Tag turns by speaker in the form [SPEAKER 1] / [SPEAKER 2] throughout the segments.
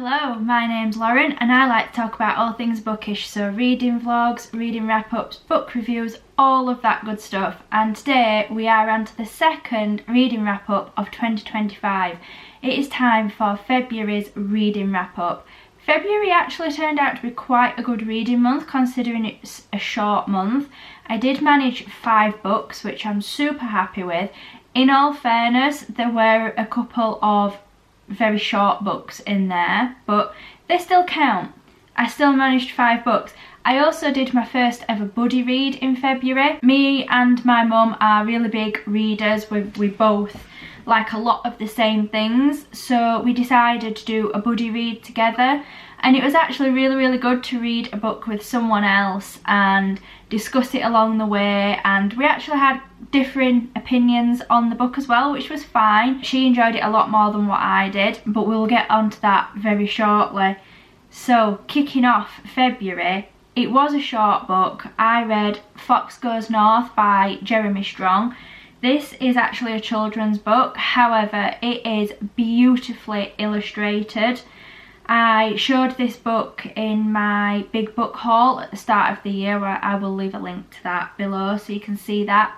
[SPEAKER 1] Hello, my name's Lauren and I like to talk about all things bookish, so reading vlogs, reading wrap-ups, book reviews, all of that good stuff. And today we are on to the second reading wrap-up of 2025. It is time for February's reading wrap-up. February actually turned out to be quite a good reading month considering it's a short month. I did manage 5 books, which I'm super happy with. In all fairness, there were a couple of very short books in there, but they still count. I still managed 5 books. I also did my first ever buddy read in February. Me and my mum are really big readers. We both like a lot of the same things, so we decided to do a buddy read together, and it was actually really good to read a book with someone else and discuss it along the way. And we actually had different opinions on the book as well, which was fine. She enjoyed it a lot more than what I did, but we'll get onto that very shortly. So kicking off February, it was a short book. I read Fox Goes North by Jeremy Strong. This is actually a children's book, however it is beautifully illustrated. I showed this book in my big book haul at the start of the year, where I will leave a link to that below so you can see that.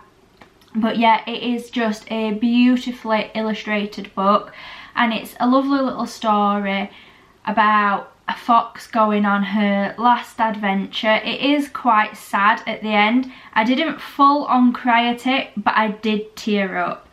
[SPEAKER 1] But yeah, it is just a beautifully illustrated book, and it's a lovely little story about a fox going on her last adventure. It is quite sad at the end. I didn't full on cry at it, but I did tear up.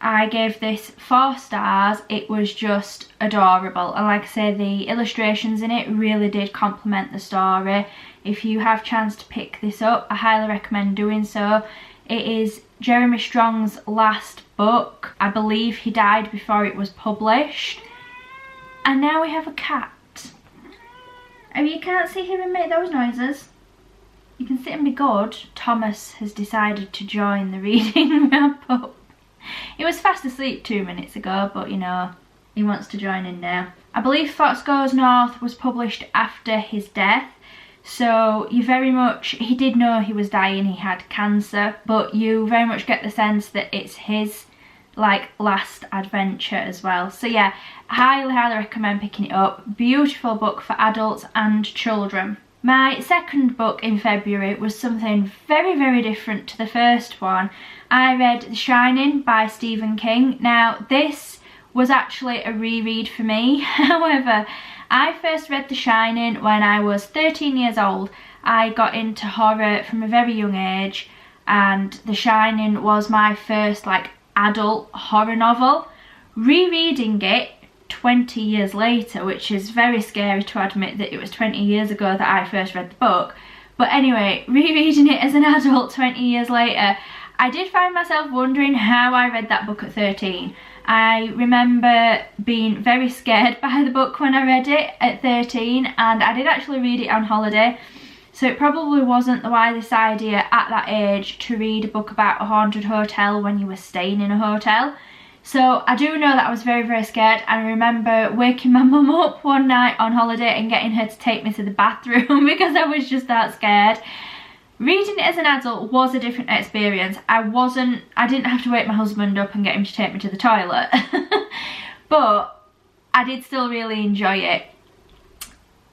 [SPEAKER 1] I gave this 4 stars. It was just adorable, and like I say, the illustrations in it really did complement the story. If you have a chance to pick this up, I highly recommend doing so. It is Jeremy Strong's last book. I believe he died before it was published. And now we have a cat. And you can't see him and make those noises. You can sit and be good. Thomas has decided to join the reading wrap-up. He was fast asleep 2 minutes ago, but you know, he wants to join in now. I believe Fox Goes North was published after his death, so you very much, he did know he was dying, he had cancer, but you very much get the sense that it's his like last adventure as well. So yeah, highly recommend picking it up. Beautiful book for adults and children. My second book in February was something very different to the first one. I read The Shining by Stephen King. Now this was actually a reread for me. However, I first read The Shining when I was 13 years old. I got into horror from a very young age, and The Shining was my first like adult horror novel. Rereading it 20 years later, which is very scary to admit that it was 20 years ago that I first read the book, but anyway, rereading it as an adult 20 years later, I did find myself wondering how I read that book at 13. I remember being very scared by the book when I read it at 13, and I did actually read it on holiday, so it probably wasn't the wisest idea at that age to read a book about a haunted hotel when you were staying in a hotel. So I do know that I was very scared, and I remember waking my mum up one night on holiday and getting her to take me to the bathroom because I was just that scared. Reading it as an adult was a different experience. I didn't have to wake my husband up and get him to take me to the toilet, but I did still really enjoy it.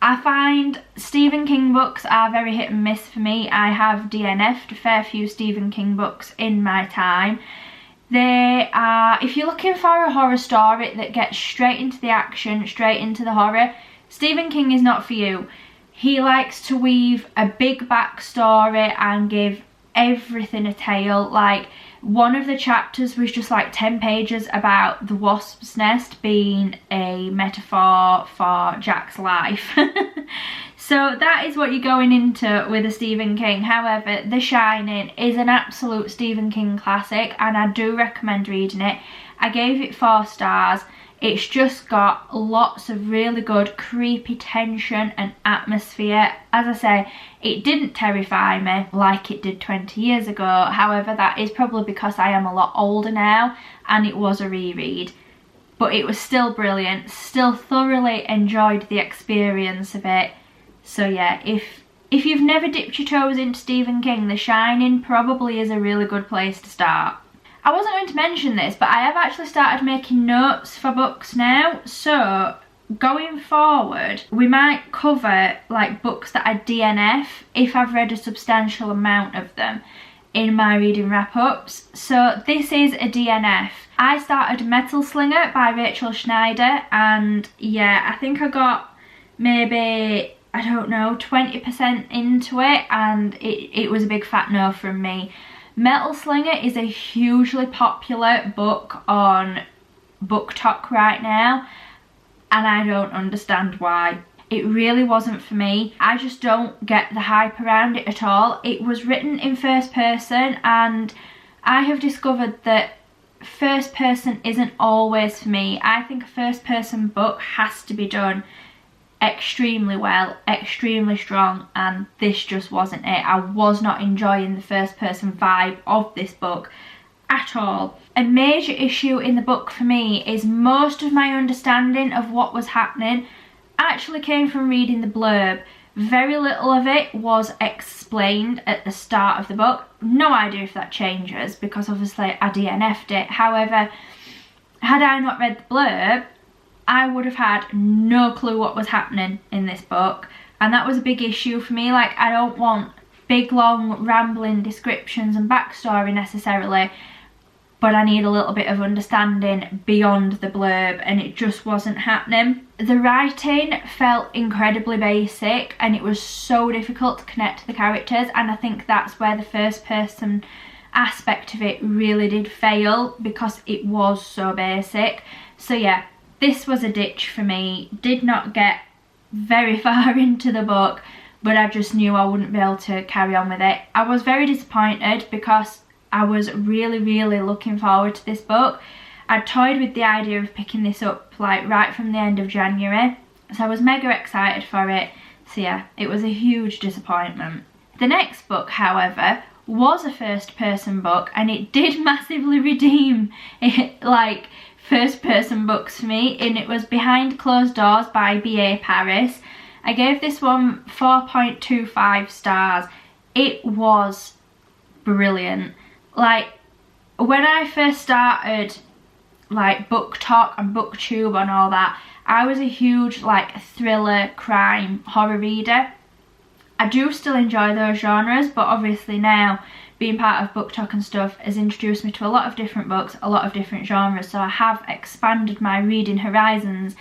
[SPEAKER 1] I find Stephen King books are very hit and miss for me. I have DNF'd a fair few Stephen King books in my time. They are, if you're looking for a horror story that gets straight into the action, straight into the horror, Stephen King is not for you. He likes to weave a big backstory and give everything a tale. Like, one of the chapters was just like 10 pages about the wasp's nest being a metaphor for Jack's life. So that is what you're going into with a Stephen King. However, The Shining is an absolute Stephen King classic, and I do recommend reading it. I gave it 4 stars. It's just got lots of really good creepy tension and atmosphere. As I say, it didn't terrify me like it did 20 years ago. However, that is probably because I am a lot older now and it was a reread. But it was still brilliant, still thoroughly enjoyed the experience of it. So yeah, if you've never dipped your toes into Stephen King, The Shining probably is a really good place to start. I wasn't going to mention this, but I have actually started making notes for books now. So going forward, we might cover like books that I DNF if I've read a substantial amount of them in my reading wrap-ups. So this is a DNF. I started Metal Slinger by Rachel Schneider, and yeah, I think I got maybe, I don't know, 20% into it, and it was a big fat no from me. Metal Slinger is a hugely popular book on BookTok right now, and I don't understand why. It really wasn't for me. I just don't get the hype around it at all. It was written in first person, and I have discovered that first person isn't always for me. I think a first person book has to be done extremely well, extremely strong, and this just wasn't it. I was not enjoying the first person vibe of this book at all. A major issue in the book for me is most of my understanding of what was happening actually came from reading the blurb. Very little of it was explained at the start of the book. No idea if that changes because obviously I DNF'd it. However, had I not read the blurb, I would have had no clue what was happening in this book, and that was a big issue for me. Like, I don't want big long rambling descriptions and backstory necessarily, but I need a little bit of understanding beyond the blurb, and it just wasn't happening. The writing felt incredibly basic, and it was so difficult to connect to the characters, and I think that's where the first person aspect of it really did fail, because it was so basic. So yeah, this was a ditch for me. Did not get very far into the book, but I just knew I wouldn't be able to carry on with it. I was very disappointed because I was really looking forward to this book. I toyed with the idea of picking this up like right from the end of January, so I was mega excited for it. So yeah, it was a huge disappointment. The next book, however, was a first person book, and it did massively redeem it, like first person books for me, and it was Behind Closed Doors by B.A. Paris. I gave this one 4.25 stars. It was brilliant. Like, when I first started like BookTok and BookTube and all that, I was a huge like thriller, crime, horror reader. I do still enjoy those genres, but obviously now being part of BookTok and stuff has introduced me to a lot of different books, a lot of different genres, so I have expanded my reading horizons.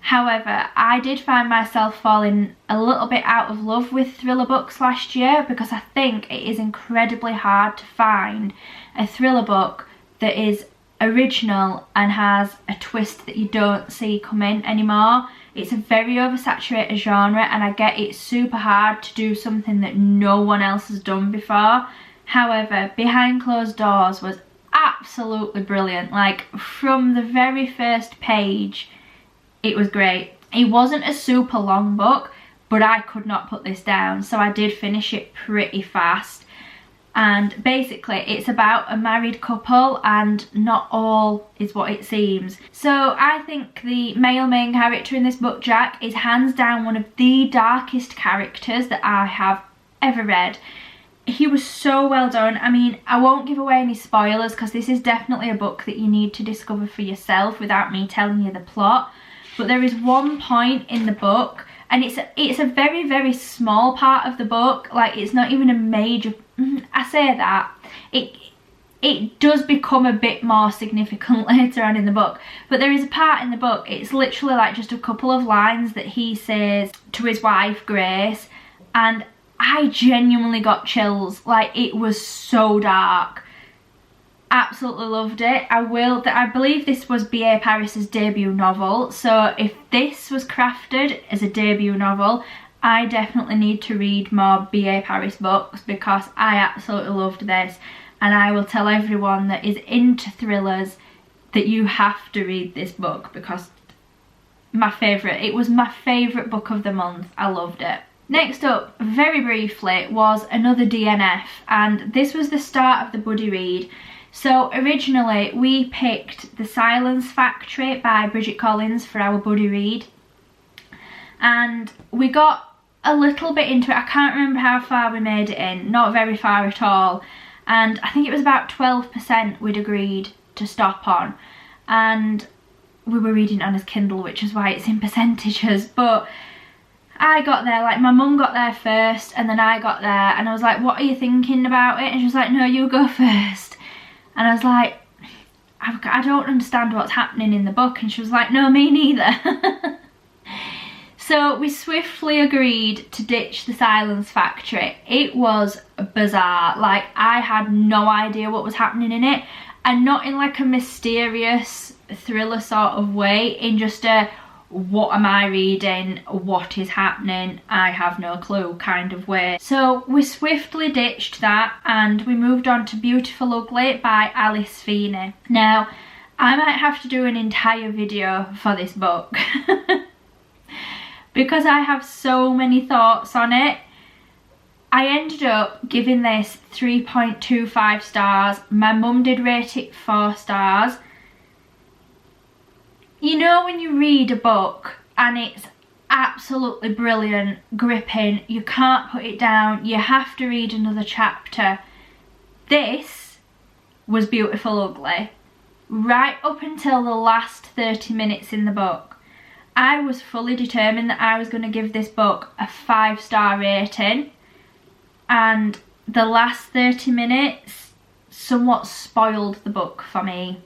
[SPEAKER 1] However, I did find myself falling a little bit out of love with thriller books last year, because I think it is incredibly hard to find a thriller book that is original and has a twist that you don't see coming anymore. It's a very oversaturated genre, and I get it's super hard to do something that no one else has done before. However, Behind Closed Doors was absolutely brilliant. Like, from the very first page, it was great. It wasn't a super long book, but I could not put this down, so I did finish it pretty fast. And basically it's about a married couple, and not all is what it seems. So I think the male main character in this book, Jack, is hands down one of the darkest characters that I have ever read. He was so well done. I mean, I won't give away any spoilers because this is definitely a book that you need to discover for yourself without me telling you the plot. But there is one point in the book, and it's a very small part of the book. Like, it's not even a major, I say that, it does become a bit more significant later on in the book, but there is a part in the book, it's literally like just a couple of lines that he says to his wife Grace, and I genuinely got chills. Like, it was so dark. Absolutely loved it. I believe this was B.A. Paris's debut novel, so if this was crafted as a debut novel, I definitely need to read more B.A. Paris books, because I absolutely loved this, and I will tell everyone that is into thrillers that you have to read this book, because it was my favourite book of the month. I loved it. Next up, very briefly, was another DNF, and this was the start of the buddy read. So originally we picked The Silence Factory by Bridget Collins for our buddy read, and we got a little bit into it. I can't remember how far we made it in, not very far at all, and I think it was about 12% we'd agreed to stop on, and we were reading Anna's Kindle, which is why it's in percentages, but I got there, like my mum got there first and then I got there, and I was like, what are you thinking about it? And she was like, no, you go first. And I was like, I don't understand what's happening in the book. And she was like, no, me neither. So we swiftly agreed to ditch The Silence Factory. It was bizarre. Like, I had no idea what was happening in it, and not in like a mysterious thriller sort of way, in just a what am I reading, what is happening, I have no clue kind of way. So we swiftly ditched that and we moved on to Beautiful Ugly by Alice Feeney. Now, I might have to do an entire video for this book because I have so many thoughts on it. I ended up giving this 3.25 stars. My mum did rate it 4 stars. You know when you read a book and it's absolutely brilliant, gripping, you can't put it down, you have to read another chapter. This was Beautiful Ugly. Right up until the last 30 minutes in the book, I was fully determined that I was going to give this book a 5-star rating, and the last 30 minutes somewhat spoiled the book for me.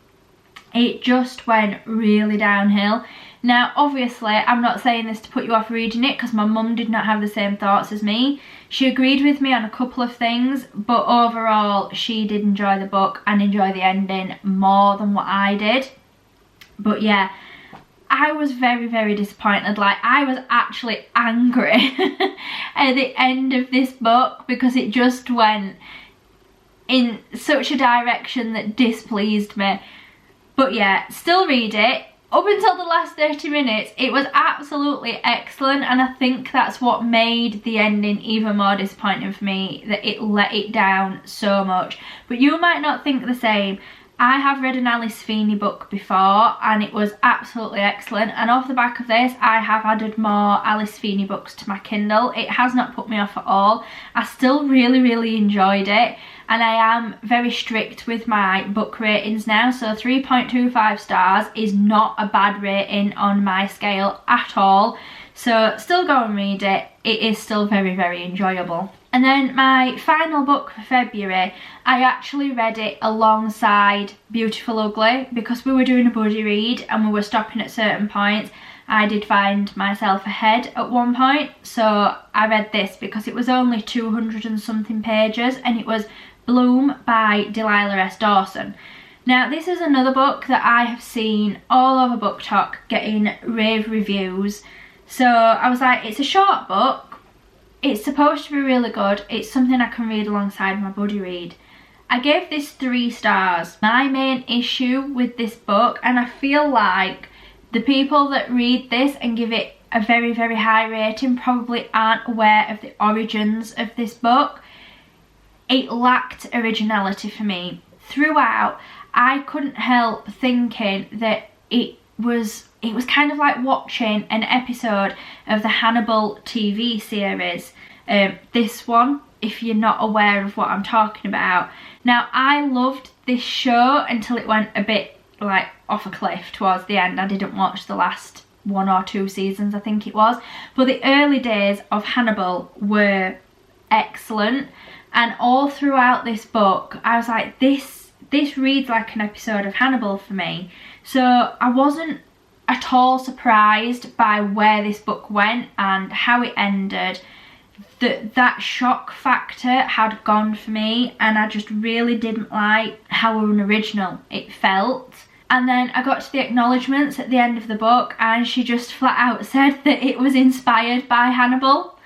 [SPEAKER 1] It just went really downhill. Now, obviously, I'm not saying this to put you off reading it, because my mum did not have the same thoughts as me. She agreed with me on a couple of things, but overall, she did enjoy the book and enjoy the ending more than what I did. But yeah, I was very, very disappointed. Like, I was actually angry at the end of this book because it just went in such a direction that displeased me. But yeah, still read it. Up until the last 30 minutes, it was absolutely excellent, and I think that's what made the ending even more disappointing for me, that it let it down so much. But you might not think the same. I have read an Alice Feeney book before and it was absolutely excellent, and off the back of this I have added more Alice Feeney books to my Kindle. It has not put me off at all. I still really enjoyed it, and I am very strict with my book ratings now, so 3.25 stars is not a bad rating on my scale at all. So still go and read it. It is still very enjoyable. And then my final book for February, I actually read it alongside Beautiful Ugly because we were doing a buddy read and we were stopping at certain points. I did find myself ahead at one point, so I read this because it was only 200 and something pages, and it was Bloom by Delilah S. Dawson. Now, this is another book that I have seen all over BookTok getting rave reviews. So I was like, it's a short book. It's supposed to be really good. It's something I can read alongside my buddy read. I gave this 3 stars. My main issue with this book, and I feel like the people that read this and give it a very high rating probably aren't aware of the origins of this book. It lacked originality for me. Throughout, I couldn't help thinking that it was kind of like watching an episode of the Hannibal TV series. This one, if you're not aware of what I'm talking about. Now, I loved this show until it went a bit like off a cliff towards the end. I didn't watch the last 1 or 2 seasons, I think it was. But the early days of Hannibal were excellent. And all throughout this book, I was like, this reads like an episode of Hannibal for me. So I wasn't at all surprised by where this book went and how it ended. That shock factor had gone for me, and I just really didn't like how unoriginal it felt. And then I got to the acknowledgements at the end of the book and she just flat out said that it was inspired by Hannibal.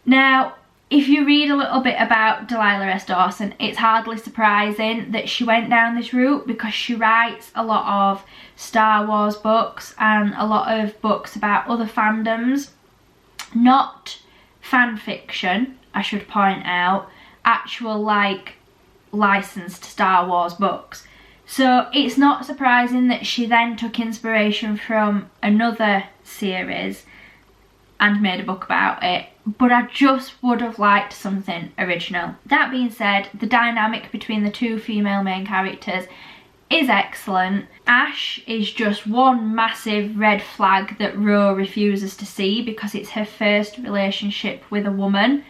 [SPEAKER 1] Now, if you read a little bit about Delilah S. Dawson, it's hardly surprising that she went down this route because she writes a lot of Star Wars books and a lot of books about other fandoms. Not fan fiction, I should point out, actual like licensed Star Wars books. So it's not surprising that she then took inspiration from another series and made a book about it, but I just would have liked something original. That being said, the dynamic between the 2 female main characters is excellent. Ash is just one massive red flag that Ro refuses to see because it's her first relationship with a woman.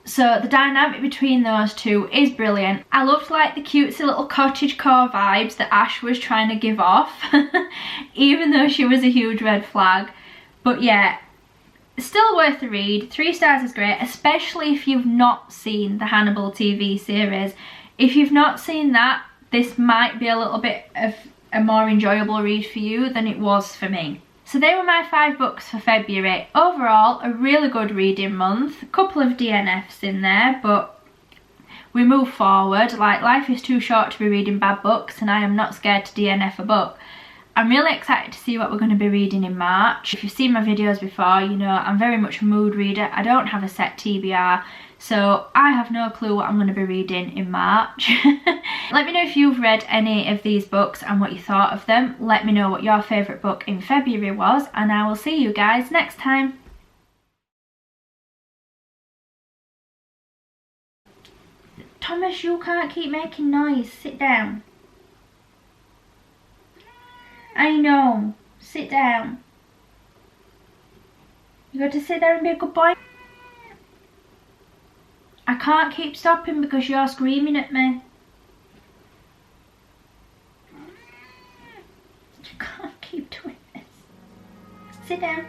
[SPEAKER 1] So the dynamic between those two is brilliant. I loved like the cutesy little cottagecore vibes that Ash was trying to give off, even though she was a huge red flag. But yeah, still worth the read. 3 stars is great, especially if you've not seen the Hannibal TV series. If you've not seen that, this might be a little bit of a more enjoyable read for you than it was for me. So they were my 5 books for February. Overall, a really good reading month. A couple of DNFs in there, but we move forward. Like, life is too short to be reading bad books, and I am not scared to DNF a book. I'm really excited to see what we're going to be reading in March. If you've seen my videos before, you know I'm very much a mood reader. I don't have a set TBR, so I have no clue what I'm going to be reading in March. Let me know if you've read any of these books and what you thought of them. Let me know what your favourite book in February was, and I will see you guys next time. Thomas, you can't keep making noise. Sit down. I know. Sit down. You got to sit there and be a good boy. I can't keep stopping because you're screaming at me. You can't keep doing this. Sit down.